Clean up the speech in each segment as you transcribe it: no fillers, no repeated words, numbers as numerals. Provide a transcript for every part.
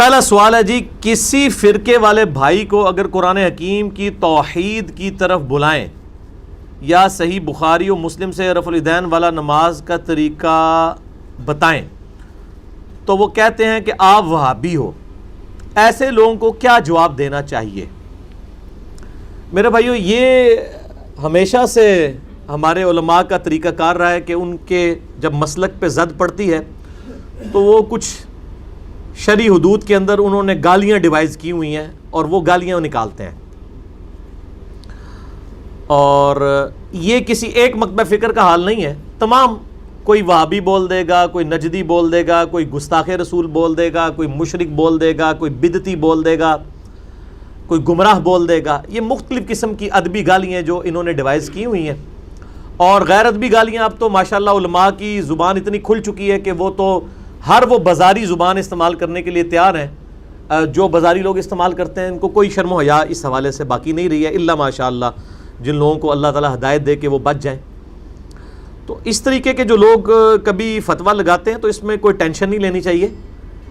پہلا سوال ہے جی، کسی فرقے والے بھائی کو اگر قرآن حکیم کی توحید کی طرف بلائیں یا صحیح بخاری و مسلم سے رفع الیدین والا نماز کا طریقہ بتائیں تو وہ کہتے ہیں کہ آپ وہابی ہو، ایسے لوگوں کو کیا جواب دینا چاہیے؟ میرے بھائیو، یہ ہمیشہ سے ہمارے علماء کا طریقہ کار رہا ہے کہ ان کے جب مسلک پہ زد پڑتی ہے تو وہ کچھ شرعی حدود کے اندر انہوں نے گالیاں ڈیوائز کی ہوئی ہیں اور وہ گالیاں نکالتے ہیں، اور یہ کسی ایک مکتب فکر کا حال نہیں ہے۔ تمام، کوئی وہابی بول دے گا، کوئی نجدی بول دے گا، کوئی گستاخ رسول بول دے گا، کوئی مشرک بول دے گا، کوئی بدعتی بول دے گا، کوئی گمراہ بول دے گا۔ یہ مختلف قسم کی ادبی گالیاں جو انہوں نے ڈیوائز کی ہوئی ہیں، اور غیر ادبی گالیاں اب تو ماشاءاللہ علماء کی زبان اتنی کھل چکی ہے کہ وہ تو ہر وہ بازاری زبان استعمال کرنے کے لیے تیار ہیں جو بازاری لوگ استعمال کرتے ہیں۔ ان کو کوئی شرم و حیا اس حوالے سے باقی نہیں رہی ہے، الا ماشاءاللہ جن لوگوں کو اللہ تعالی ہدایت دے کہ وہ بچ جائیں۔ تو اس طریقے کے جو لوگ کبھی فتویٰ لگاتے ہیں تو اس میں کوئی ٹینشن نہیں لینی چاہیے،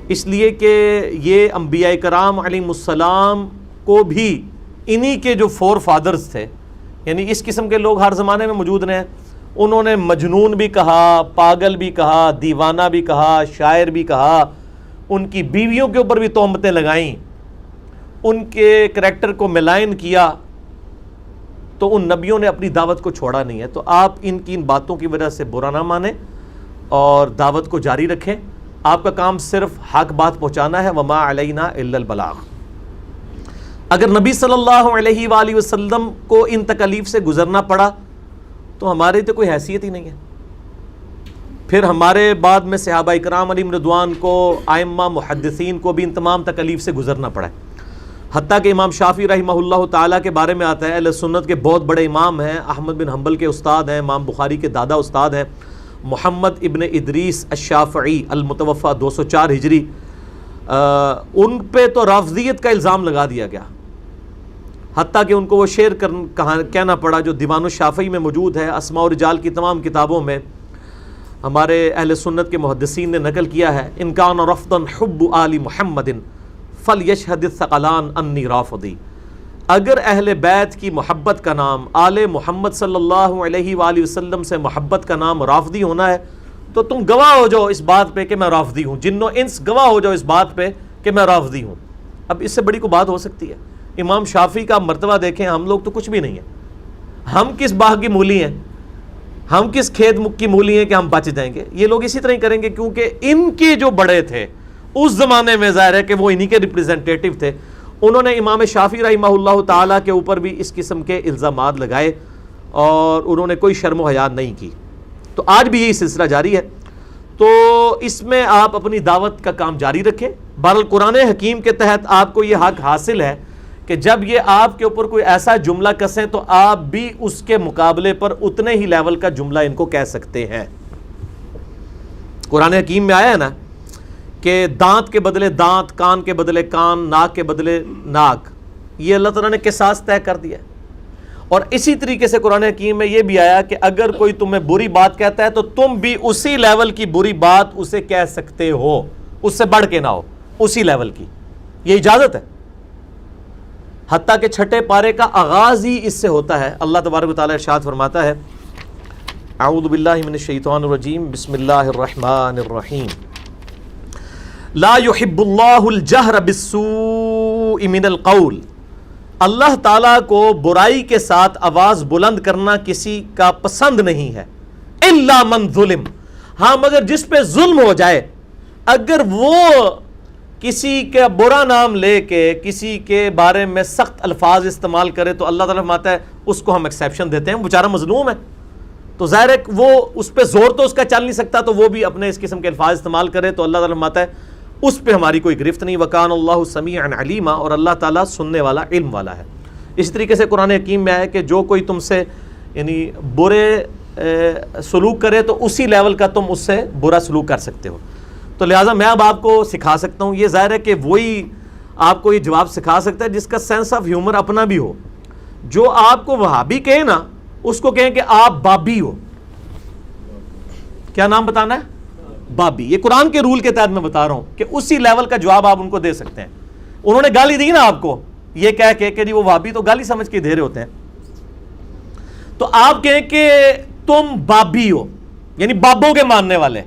اس لیے کہ یہ انبیاء کرام علیہم السلام کو بھی انہی کے جو فور فادرز تھے، یعنی اس قسم کے لوگ ہر زمانے میں موجود رہے ہیں۔ انہوں نے مجنون بھی کہا، پاگل بھی کہا، دیوانہ بھی کہا، شاعر بھی کہا، ان کی بیویوں کے اوپر بھی تہمتیں لگائیں، ان کے کریکٹر کو ملائن کیا، تو ان نبیوں نے اپنی دعوت کو چھوڑا نہیں ہے۔ تو آپ ان کی ان باتوں کی وجہ سے برا نہ مانیں اور دعوت کو جاری رکھیں۔ آپ کا کام صرف حق بات پہنچانا ہے، وما علینا الا البلاغ۔ اگر نبی صلی اللہ علیہ وآلہ وسلم کو ان تکالیف سے گزرنا پڑا تو ہماری تو کوئی حیثیت ہی نہیں ہے۔ پھر ہمارے بعد میں صحابہ اکرام علیہم رضوان کو، ائمہ محدثین کو بھی ان تمام تکالیف سے گزرنا پڑا ہے۔ حتیٰ کہ امام شافعی رحمہ اللہ تعالیٰ کے بارے میں آتا ہے، اہل سنت کے بہت بڑے امام ہیں، احمد بن حنبل کے استاد ہیں، امام بخاری کے دادا استاد ہیں، محمد ابن ادریس الشافعی المتوفى 204 ہجری، ان پہ تو رافضیت کا الزام لگا دیا گیا، حتیٰ کہ ان کو وہ شعر کہنا پڑا جو دیوان الشافعی میں موجود ہے، اسماء و رجال کی تمام کتابوں میں ہمارے اہل سنت کے محدثین نے نقل کیا ہے، ان کان رفضا حب آل محمد فلیشہد الثقلان انی رافضی۔ اگر اہل بیت کی محبت کا نام، آل محمد صلی اللہ علیہ وآلہ وسلم سے محبت کا نام رافضی ہونا ہے تو تم گواہ ہو جاؤ اس بات پہ کہ میں رافضی ہوں، جن و انس گواہ ہو جاؤ اس بات پہ کہ میں رافضی ہوں۔ اب اس سے بڑی کوئی بات ہو سکتی ہے؟ امام شافعی کا مرتبہ دیکھیں، ہم لوگ تو کچھ بھی نہیں ہیں، ہم کس باغ کی مولی ہیں، ہم کس کھیت کی مولی ہیں کہ ہم بچ جائیں گے؟ یہ لوگ اسی طرح ہی کریں گے، کیونکہ ان کے جو بڑے تھے اس زمانے میں ظاہر ہے کہ وہ انہی کے ریپریزنٹیٹیو تھے، انہوں نے امام شافعی رحمہ اللہ تعالیٰ کے اوپر بھی اس قسم کے الزامات لگائے اور انہوں نے کوئی شرم و حیا نہیں کی۔ تو آج بھی یہی سلسلہ جاری ہے، تو اس میں آپ اپنی دعوت کا کام جاری رکھیں۔ بہرحال قرآن حکیم کے تحت آپ کو یہ حق حاصل ہے کہ جب یہ آپ کے اوپر کوئی ایسا جملہ کسیں تو آپ بھی اس کے مقابلے پر اتنے ہی لیول کا جملہ ان کو کہہ سکتے ہیں۔ قرآن حکیم میں آیا ہے نا کہ دانت کے بدلے دانت، کان کے بدلے کان، ناک کے بدلے ناک، یہ اللہ تعالیٰ نے قصاص طے کر دیا ہے۔ اور اسی طریقے سے قرآن حکیم میں یہ بھی آیا کہ اگر کوئی تمہیں بری بات کہتا ہے تو تم بھی اسی لیول کی بری بات اسے کہہ سکتے ہو، اس سے بڑھ کے نہ ہو، اسی لیول کی، یہ اجازت ہے۔ حتیٰ کہ چھٹے پارے کا آغاز ہی اس سے ہوتا ہے۔ اللہ تبارک و تعالیٰ ارشاد فرماتا ہے، اعوذ باللہ من الشیطان الرجیم، بسم اللہ الرحمن الرحیم، لا يحب اللہ الجہر بالسوء من القول۔ اللہ تعالیٰ کو برائی کے ساتھ آواز بلند کرنا کسی کا پسند نہیں ہے، الا من ظلم، ہاں مگر جس پہ ظلم ہو جائے، اگر وہ کسی کا برا نام لے کے کسی کے بارے میں سخت الفاظ استعمال کرے تو اللہ تعالیٰ فرماتا ہے اس کو ہم ایکسیپشن دیتے ہیں، وہ بیچارہ مظلوم ہے، تو ظاہر ہے وہ اس پہ زور تو اس کا چل نہیں سکتا، تو وہ بھی اپنے اس قسم کے الفاظ استعمال کرے تو اللہ تعالیٰ فرماتا ہے اس پہ ہماری کوئی گرفت نہیں، وکان اللہ سمیعا علیما، اور اللہ تعالیٰ سننے والا، علم والا ہے۔ اس طریقے سے قرآن حکیم میں ہے کہ جو کوئی تم سے یعنی برے سلوک کرے تو اسی لیول کا تم اس سے برا سلوک کر سکتے ہو۔ تو لہٰذا میں اب آپ کو سکھا سکتا ہوں، یہ ظاہر ہے کہ وہی آپ کو یہ جواب سکھا سکتا ہے جس کا سینس آف ہیومر اپنا بھی ہو۔ جو آپ کو وہابی کہے نا اس کو کہیں کہ آپ بابی ہو، کیا نام بتانا ہے؟ بابی. یہ قرآن کے رول کے تحت میں بتا رہا ہوں کہ اسی لیول کا جواب آپ ان کو دے سکتے ہیں. انہوں نے گالی دی نا آپ کو یہ کہہ کے کہ جی وہ وہابی، تو گالی سمجھ کے دے رہے ہوتے ہیں. تو آپ کہیں کہ تم بابی ہو، یعنی بابوں کے ماننے والے.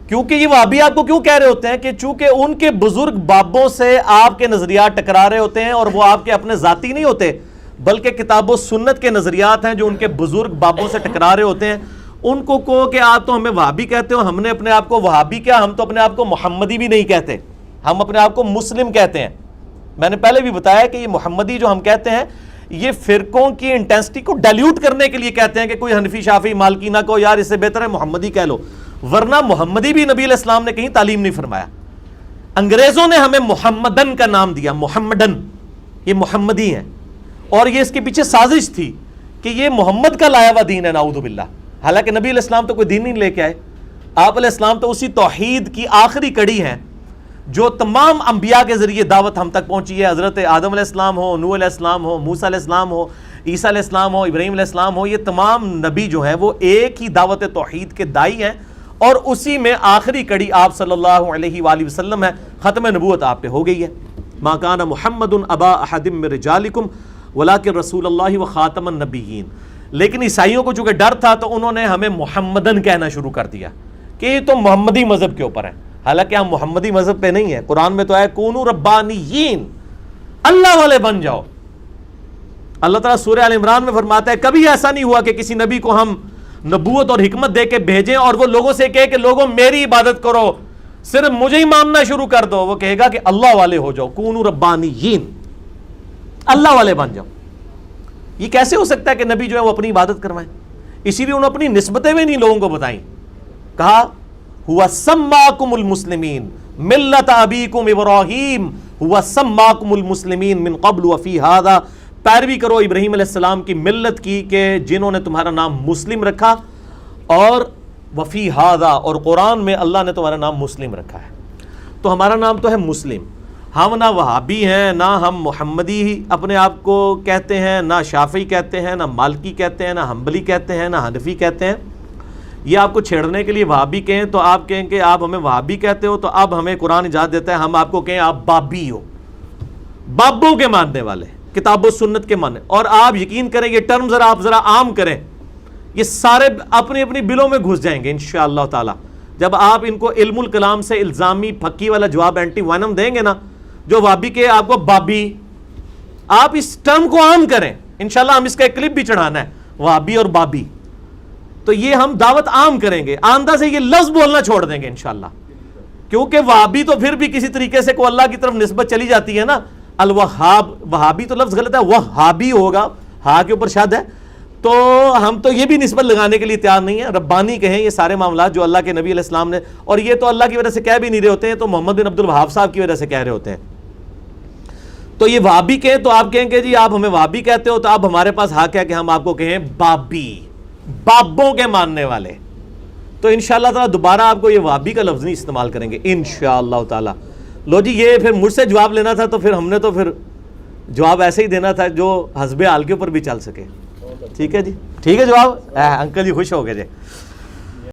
کیونکہ یہ وہابی آپ کو کیوں کہہ رہے ہوتے ہیں کہ چونکہ ان کے بزرگ بابوں سے آپ کے نظریات ٹکرا رہے ہوتے ہیں، اور وہ آپ کے اپنے ذاتی نہیں ہوتے بلکہ کتاب و سنت کے نظریات ہیں جو ان کے بزرگ بابوں سے ٹکرا رہے ہوتے ہیں. ان کو کہو کہ آپ تو ہمیں وہابی کہتے ہو، ہم نے اپنے آپ کو وہابی کیا، ہم تو اپنے آپ کو محمدی بھی نہیں کہتے، ہم اپنے آپ کو مسلم کہتے ہیں. میں نے پہلے بھی بتایا کہ یہ محمدی جو ہم کہتے ہیں یہ فرقوں کی انٹینسٹی کو ڈیلیوٹ کرنے کے لیے کہتے ہیں کہ کوئی حنفی شافعی مالکی نہ کہو یار اس سے بہتر ہے محمدی کہہ لو، ورنہ محمدی بھی نبی علیہ السلام نے کہیں تعلیم نہیں فرمایا. انگریزوں نے ہمیں محمدن کا نام دیا، محمدن، یہ محمدی ہیں، اور یہ اس کے پیچھے سازش تھی کہ یہ محمد کا لایا ہوا دین ہے، نعوذ باللہ. حالانکہ نبی علیہ السلام تو کوئی دین نہیں لے کے آئے. آپ علیہ السلام تو اسی توحید کی آخری کڑی ہیں جو تمام انبیاء کے ذریعے دعوت ہم تک پہنچی ہے. حضرت آدم علیہ السلام ہو، نوح علیہ السلام ہو، موسیٰ علیہ السلام ہو، عیسیٰ علیہ السلام ہو، ابراہیم علیہ السلام ہو، یہ تمام نبی جو ہیں وہ ایک ہی دعوت توحید کے داعی ہیں، اور اسی میں آخری کڑی آپ صلی اللہ علیہ وآلہ وسلم ہے. ختم نبوت آپ پہ ہو گئی ہے. ما کان محمد ابا احد من رجالکم ولکن رسول اللہ وخاتم النبیین. لیکن عیسائیوں کو چونکہ ڈر تھا تو انہوں نے ہمیں محمدن کہنا شروع کر دیا کہ یہ تو محمدی مذہب کے اوپر ہے. حالانکہ ہم محمدی مذہب پہ نہیں ہیں. قرآن میں تو ہے کونوا ربانیین، اللہ والے بن جاؤ. اللہ تعالیٰ سورہ آل عمران میں فرماتا ہے کبھی ایسا نہیں ہوا کہ کسی نبی کو ہم نبوت اور حکمت دے کے بھیجیں اور وہ لوگوں سے کہے کہ لوگوں میری عبادت کرو، صرف مجھے ہی ماننا شروع کر دو. وہ کہے گا کہ اللہ والے ہو جاؤ، کونوا ربانیین، اللہ والے بن جاؤ. یہ کیسے ہو سکتا ہے کہ نبی جو ہے وہ اپنی عبادت کروائیں؟ اسی لیے انہوں نے اپنی نسبتیں بھی نہیں لوگوں کو بتائیں. کہا ہوا سماکم المسلمین ملت ابیکم ابراہیم ہوا سماکم المسلمین من قبل وفی ھذا. پیروی کرو ابراہیم علیہ السلام کی ملت کی کہ جنہوں نے تمہارا نام مسلم رکھا، اور وفی ھذا، اور قرآن میں اللہ نے تمہارا نام مسلم رکھا ہے. تو ہمارا نام تو ہے مسلم. ہم نہ وہابی ہیں، نہ ہم محمدی اپنے آپ کو کہتے ہیں، نہ شافعی کہتے ہیں، نہ مالکی کہتے ہیں، نہ حنبلی کہتے ہیں، نہ حنفی کہتے ہیں. یہ آپ کو چھیڑنے کے لیے وہابی کہیں تو آپ کہیں کہ آپ ہمیں وہابی کہتے ہو، تو اب ہمیں قرآن اجازت دیتا ہے ہم آپ کو کہیں آپ بابی ہو، بابوں کے ماننے والے، کتاب و سنت کے ماننے. اور آپ یقین کریں یہ ٹرم آپ ذرا عام کریں، یہ سارے اپنی اپنی بلوں میں گھس جائیں گے انشاءاللہ تعالی. جب آپ ان کو علم الکلام سے الزامی پھکی والا جواب اینٹی وینم دیں گے نا، جو وہابی کے آپ کو بابی، آپ اس ٹرم کو عام کریں انشاءاللہ. ہم اس کا ایک کلپ بھی چڑھانا ہے، وہابی اور بابی، تو یہ ہم دعوت عام کریں گے. آئندہ سے یہ لفظ بولنا چھوڑ دیں گے انشاءاللہ. کیونکہ وہابی تو پھر بھی کسی طریقے سے کو اللہ کی طرف نسبت چلی جاتی ہے نا. الوہاب، وہابی تو لفظ غلط ہے، وہابی ہوگا، ہاں کے اوپر شد ہے. تو ہم تو یہ بھی نسبت لگانے کے لیے تیار نہیں ہیں. ربانی کہیں یہ سارے معاملات جو اللہ کے نبی علیہ السلام نے، اور یہ تو اللہ کی وجہ سے کہہ بھی نہیں رہے ہوتے ہیں، تو محمد بن عبد الوہاب صاحب کی وجہ سے کہہ رہے ہوتے ہیں. تو یہ وہابی کہیں تو آپ کہیں کہ جی آپ ہمیں وہابی کہتے ہو، تو اب ہمارے پاس حق ہے کہ ہم آپ کو کہیں بابی، بابوں کے ماننے والے. تو انشاءاللہ تعالیٰ دوبارہ آپ کو یہ وہابی کا لفظ نہیں استعمال کریں گے انشاءاللہ تعالیٰ. لو جی یہ پھر مجھ سے جواب لینا تھا، تو پھر ہم نے تو پھر جواب ایسے ہی دینا تھا جو حسب حال کے اوپر بھی چل سکے. ٹھیک ہے جی، ٹھیک ہے جواب. انکل جی خوش ہو گئے جی.